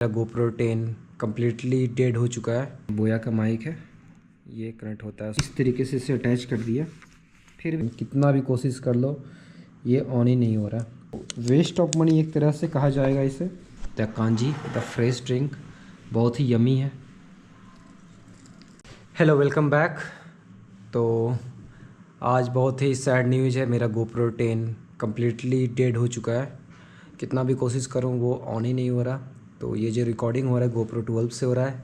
GoPro 10 completely dead हो चुका है। बोया का माइक है, ये कनेक्ट होता है इस तरीके से, इसे अटैच कर दिया। फिर कितना भी कोशिश कर लो ये ऑन ही नहीं हो रहा। वेस्ट ऑफ मनी एक तरह से कहा जाएगा इसे। The kanji the fresh drink बहुत ही यमी है। Hello, welcome back. तो आज बहुत ही सैड न्यूज़ है, मेरा GoPro 10 कम्प्लीटली डेड हो चुका है। कितना भी कोशिश करूँ वो ऑन ही नहीं हो रहा। तो ये जो रिकॉर्डिंग हो रहा है GoPro 12 से हो रहा है,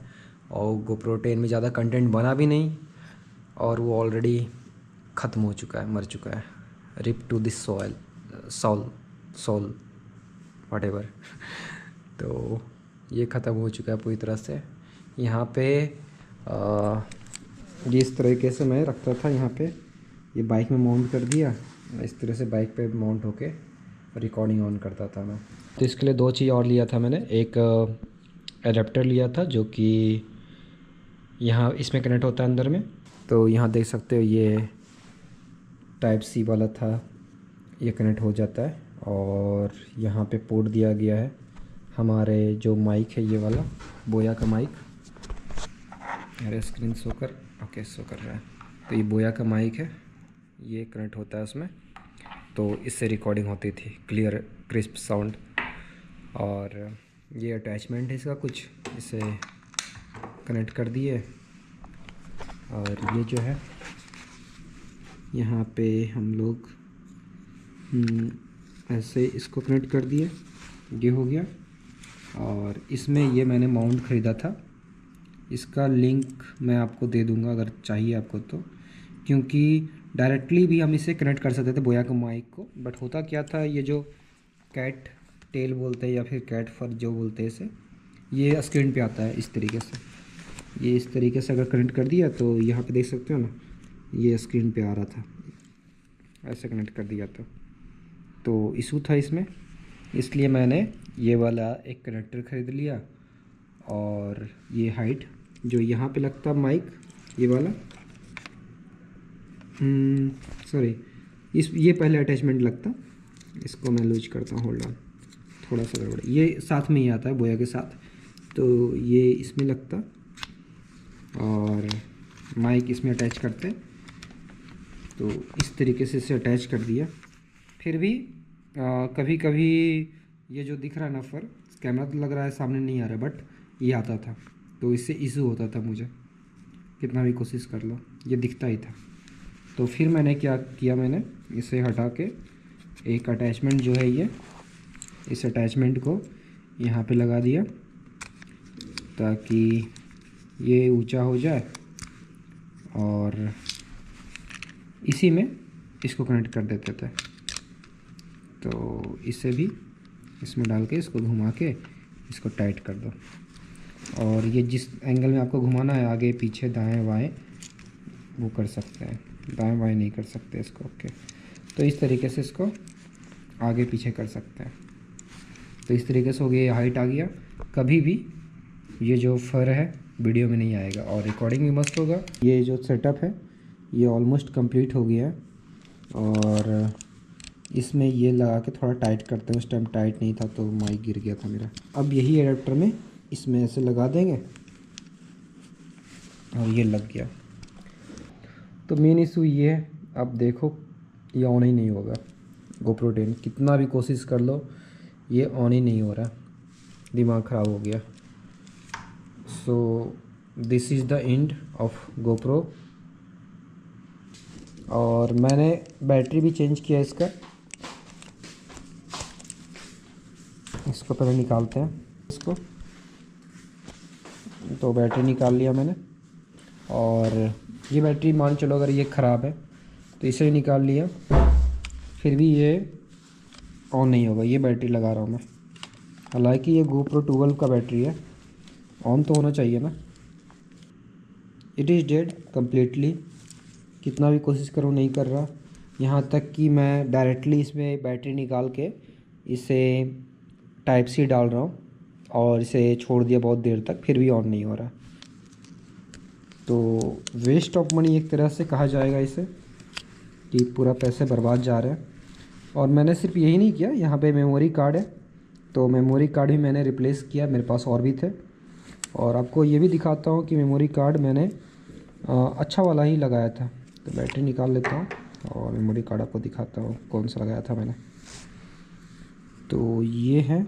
और GoPro 10 में ज़्यादा कंटेंट बना भी नहीं, और वो ऑलरेडी ख़त्म हो चुका है, मर चुका है। RIP to this soul whatever. तो ये ख़त्म हो चुका है पूरी तरह से। यहाँ पे ये इस तरीके से मैं रखता था, यहाँ पे ये बाइक में माउंट कर दिया। इस तरह से बाइक पे माउंट होके रिकॉर्डिंग ऑन करता था मैं। तो इसके लिए दो चीज़ और लिया था मैंने। एक एडेप्टर लिया था जो कि यहाँ इसमें कनेक्ट होता है अंदर में। तो यहाँ देख सकते हो ये टाइप सी वाला था, ये कनेक्ट हो जाता है। और यहाँ पे पोर्ट दिया गया है हमारे जो माइक है, ये वाला बोया का माइक। अरे स्क्रीन शो कर रहा है। तो ये बोया का माइक है, ये कनेक्ट होता है उसमें। तो इससे रिकॉर्डिंग होती थी, क्लियर क्रिस्प साउंड। और ये अटैचमेंट है इसका कुछ, इसे कनेक्ट कर दिए। और ये जो है यहाँ पे हम लोग ऐसे इसको कनेक्ट कर दिए, ये हो गया। और इसमें ये मैंने माउंट ख़रीदा था, इसका लिंक मैं आपको दे दूँगा अगर चाहिए आपको तो। क्योंकि डायरेक्टली भी हम इसे कनेक्ट कर सकते थे बोया के माइक को, बट होता क्या था, ये जो कैट टेल बोलते हैं या फिर कैट फर जो बोलते हैं इसे, ये स्क्रीन पे आता है इस तरीके से। ये इस तरीके से अगर कनेक्ट कर दिया तो यहाँ पे देख सकते हो ना, ये स्क्रीन पे आ रहा था, ऐसे कनेक्ट कर दिया था। तो इशू था इसमें, इसलिए मैंने ये वाला एक कनेक्टर ख़रीद लिया। और ये हाइट जो यहाँ पे लगता माइक, ये वाला सॉरी, ये पहले अटैचमेंट लगता। इसको मैं लूज करता हूँ, होल्ड ऑन, थोड़ा सा गड़बड़, ये साथ में ही आता है बोया के साथ। तो ये इसमें लगता और माइक इसमें अटैच करते। तो इस तरीके से इसे अटैच कर दिया। फिर भी कभी कभी ये जो दिख रहा है ना फर, कैमरा तो लग रहा है सामने नहीं आ रहा, बट ये आता था। तो इससे इशू होता था मुझे, कितना भी कोशिश कर लो ये दिखता ही था। तो फिर मैंने क्या किया, मैंने इसे हटा के एक अटैचमेंट जो है ये, इस अटैचमेंट को यहाँ पे लगा दिया ताकि ये ऊंचा हो जाए। और इसी में इसको कनेक्ट कर देते थे। तो इसे भी इसमें डाल के इसको घुमा के इसको टाइट कर दो। और ये जिस एंगल में आपको घुमाना है, आगे पीछे दाएं बाएं, वो कर सकते हैं, दाएं बाएं नहीं कर सकते इसको। ओके, तो इस तरीके से इसको आगे पीछे कर सकते हैं। तो इस तरीके से हो गया, हाइट आ गया। कभी भी ये जो फर है वीडियो में नहीं आएगा, और रिकॉर्डिंग भी मस्त होगा। ये जो सेटअप है ये ऑलमोस्ट कंप्लीट हो गया है। और इसमें ये लगा के थोड़ा टाइट करते हैं, उस टाइम टाइट नहीं था तो माइक गिर गया था मेरा। अब यही एडेप्टर में इसमें ऐसे लगा देंगे और ये लग गया। तो मेन इशू ये है, अब देखो ये ऑन ही नहीं होगा। GoPro 10 कितना भी कोशिश कर लो ये ऑन ही नहीं हो रहा, दिमाग ख़राब हो गया। So this is the end of GoPro। और मैंने बैटरी भी चेंज किया इसको पहले निकालते हैं इसको। तो बैटरी निकाल लिया मैंने, और ये बैटरी मान चलो अगर ये ख़राब है तो इसे निकाल लिया। फिर भी ये ऑन नहीं होगा, ये बैटरी लगा रहा हूँ मैं। हालांकि ये GoPro 12 का बैटरी है, ऑन तो होना चाहिए ना। इट इज़ डेड कम्प्लीटली, कितना भी कोशिश करूँ नहीं कर रहा। यहाँ तक कि मैं डायरेक्टली इसमें बैटरी निकाल के इसे टाइप सी डाल रहा हूँ और इसे छोड़ दिया बहुत देर तक, फिर भी ऑन नहीं हो रहा। तो वेस्ट ऑफ मनी एक तरह से कहा जाएगा इसे, कि पूरा पैसे बर्बाद जा रहे हैं। और मैंने सिर्फ यही नहीं किया, यहाँ पे मेमोरी कार्ड है तो मेमोरी कार्ड भी मैंने रिप्लेस किया, मेरे पास और भी थे। और आपको ये भी दिखाता हूँ कि मेमोरी कार्ड मैंने अच्छा वाला ही लगाया था। तो बैटरी निकाल लेता हूँ और मेमोरी कार्ड आपको दिखाता हूँ कौन सा लगाया था मैंने। तो ये है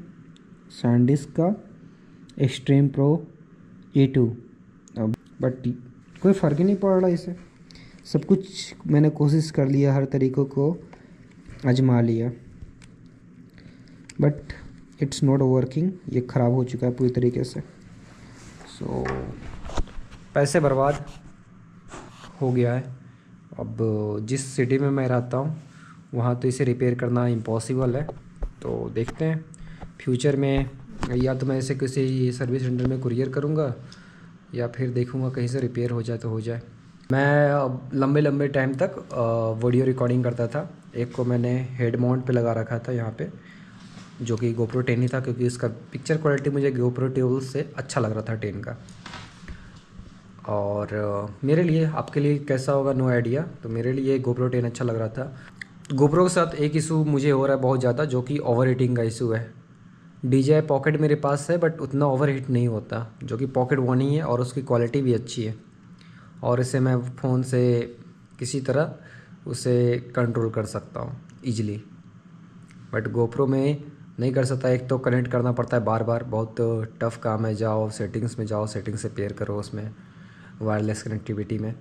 सैनडिस्क का एक्सट्रीम प्रो A2। बट कोई फ़र्क ही नहीं पड़ रहा इसे। सब कुछ मैंने कोशिश कर लिया, हर तरीक़ों को आजमा लिया, बट इट्स नॉट वर्किंग। ये ख़राब हो चुका है पूरी तरीके से। सो पैसे बर्बाद हो गया है। अब जिस सिटी में मैं रहता हूँ वहाँ तो इसे रिपेयर करना इम्पॉसिबल है। तो देखते हैं फ्यूचर में, या तो मैं इसे किसी सर्विस सेंटर में कुरियर करूँगा या फिर देखूँगा कहीं से रिपेयर हो जाए तो हो जाए। मैं लंबे लंबे टाइम तक वीडियो रिकॉर्डिंग करता था। एक को मैंने हेड माउंट पे लगा रखा था यहाँ पे, जो कि GoPro 10 ही था, क्योंकि इसका पिक्चर क्वालिटी मुझे GoPro 12 से अच्छा लग रहा था 10 का। और मेरे लिए, आपके लिए कैसा होगा नो आइडिया, तो मेरे लिए GoPro 10 अच्छा लग रहा था। GoPro के साथ एक इशू मुझे हो रहा है बहुत ज़्यादा, जो कि ओवर हीटिंग का इशू है। DJI पॉकेट मेरे पास है बट उतना ओवर हीट नहीं होता, जो कि पॉकेट वन ही है और उसकी क्वालिटी भी अच्छी है। और इसे मैं फ़ोन से किसी तरह उसे कंट्रोल कर सकता हूँ ईजिली, बट GoPro में नहीं कर सकता। एक तो कनेक्ट करना पड़ता है बार बार, बहुत टफ़ काम है। जाओ सेटिंग्स में, जाओ सेटिंग्स से पेयर करो उसमें वायरलेस कनेक्टिविटी में,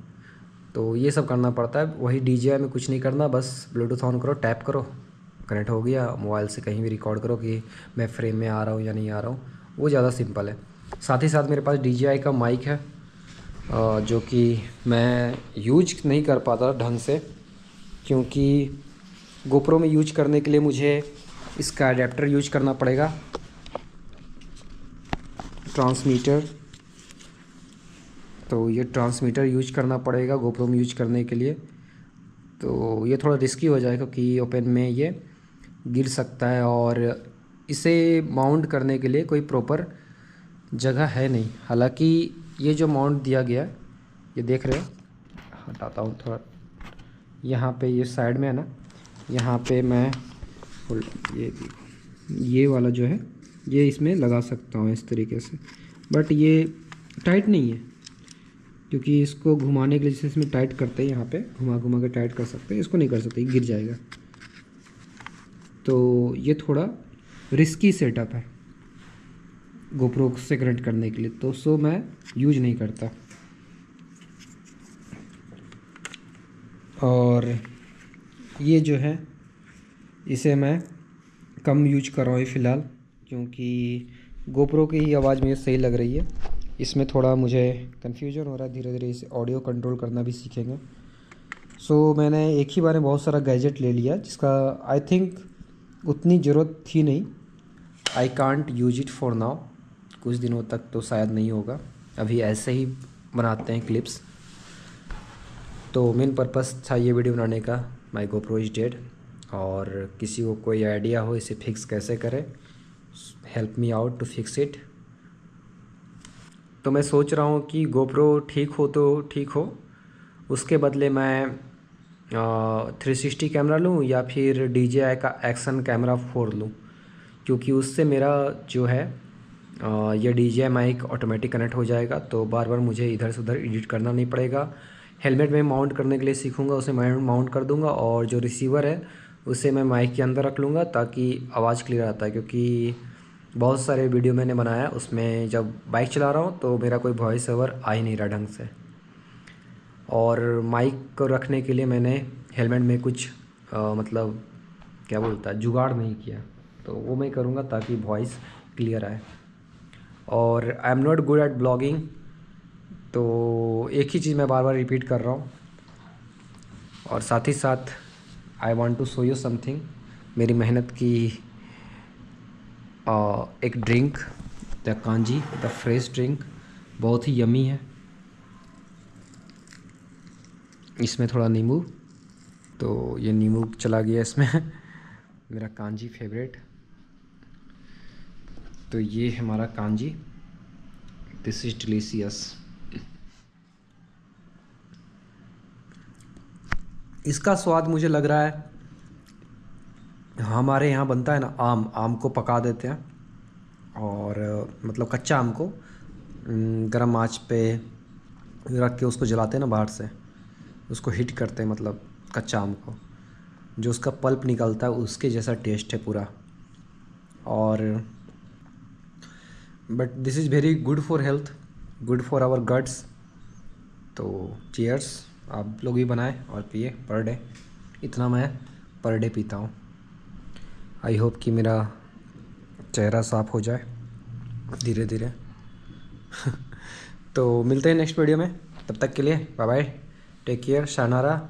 तो ये सब करना पड़ता है। वही DJI में कुछ नहीं करना, बस ब्लूटूथ ऑन करो, टैप करो, कनेक्ट हो गया। मोबाइल से कहीं भी रिकॉर्ड करो कि मैं फ्रेम में आ रहा हूँ या नहीं आ रहा हूँ, वो ज़्यादा सिंपल है। साथ ही साथ मेरे पास DJI का माइक है, जो कि मैं यूज नहीं कर पाता ढंग से, क्योंकि GoPro में यूज करने के लिए मुझे इसका अडेप्टर यूज करना पड़ेगा, ट्रांसमीटर। तो ये ट्रांसमीटर यूज करना पड़ेगा GoPro में यूज करने के लिए। तो ये थोड़ा रिस्की हो जाएगा क्योंकि ओपन में ये गिर सकता है, और इसे माउंट करने के लिए कोई प्रॉपर जगह है नहीं। हालांकि ये जो माउंट दिया गया है, ये देख रहे हो, हटाता हूँ थोड़ा, यहाँ पे ये साइड में है ना, यहाँ पे मैं ये वाला जो है ये इसमें लगा सकता हूँ इस तरीके से। बट ये टाइट नहीं है, क्योंकि इसको घुमाने के लिए जैसे इसमें टाइट करते हैं, यहाँ पे घुमा घुमा के टाइट कर सकते हैं, इसको नहीं कर सकते, गिर जाएगा। तो ये थोड़ा रिस्की सेटअप है GoPro से कनेक्ट करने के लिए, तो सो मैं यूज नहीं करता। और ये जो है इसे मैं कम यूज कर रहा हूँ फ़िलहाल, क्योंकि GoPro की ही आवाज़ मुझे सही लग रही है। इसमें थोड़ा मुझे कन्फ्यूजन हो रहा है, धीरे धीरे इसे ऑडियो कंट्रोल करना भी सीखेंगे। सो मैंने एक ही बार में बहुत सारा गैजेट ले लिया, जिसका आई थिंक उतनी ज़रूरत थी नहीं। I can't use it for now, कुछ दिनों तक तो शायद नहीं होगा, अभी ऐसे ही बनाते हैं क्लिप्स। तो मेन पर्पस था ये वीडियो बनाने का, माई GoPro इज़ डेड। और किसी को कोई आइडिया हो इसे फिक्स कैसे करें, help me out to fix it. तो मैं सोच रहा हूँ कि GoPro ठीक हो तो ठीक हो, उसके बदले मैं 360 कैमरा लूँ या फिर DJI का एक्शन कैमरा 4 लूँ, क्योंकि उससे मेरा जो है ये DJI माइक ऑटोमेटिक कनेक्ट हो जाएगा, तो बार बार मुझे इधर से उधर एडिट करना नहीं पड़ेगा। हेलमेट में माउंट करने के लिए सीखूँगा, उसे माउंट कर दूँगा, और जो रिसीवर है उसे मैं माइक के अंदर रख लूँगा ताकि आवाज़ क्लियर आता है। क्योंकि बहुत सारे वीडियो मैंने बनाया, उसमें जब बाइक चला रहा हूँ तो मेरा कोई वॉइस ओवर आ ही नहीं रहा ढंग से। और माइक को रखने के लिए मैंने हेलमेट में कुछ मतलब क्या बोलता है, जुगाड़ नहीं किया, तो वो मैं करूँगा ताकि वॉइस क्लियर आए। और I am not good at blogging, तो एक ही चीज़ मैं बार बार रिपीट कर रहा हूँ। और साथ ही साथ I want to show you something, मेरी मेहनत की एक drink, the kanji, the fresh drink, बहुत ही यमी है। इसमें थोड़ा नींबू, तो ये नींबू चला गया इसमें मेरा कांजी फेवरेट। तो ये है हमारा कांजी, दिस इज़ डिलीशियस। इसका स्वाद मुझे लग रहा है, हमारे यहाँ बनता है ना आम को पका देते हैं, और मतलब कच्चा आम को गरम आंच पे रख के उसको जलाते हैं ना बाहर से, उसको हीट करते हैं, मतलब कच्चा आम को, जो उसका पल्प निकलता है उसके जैसा टेस्ट है पूरा। और but this is very good for health, good for our guts. तो चीयर्स, आप लोग भी बनाएं और पिए पर डे। इतना मैं पर डे पीता हूँ। आई होप कि मेरा चेहरा साफ़ हो जाए धीरे धीरे। तो मिलते हैं नेक्स्ट वीडियो में, तब तक के लिए बाय बाय, टेक केयर, शानारा।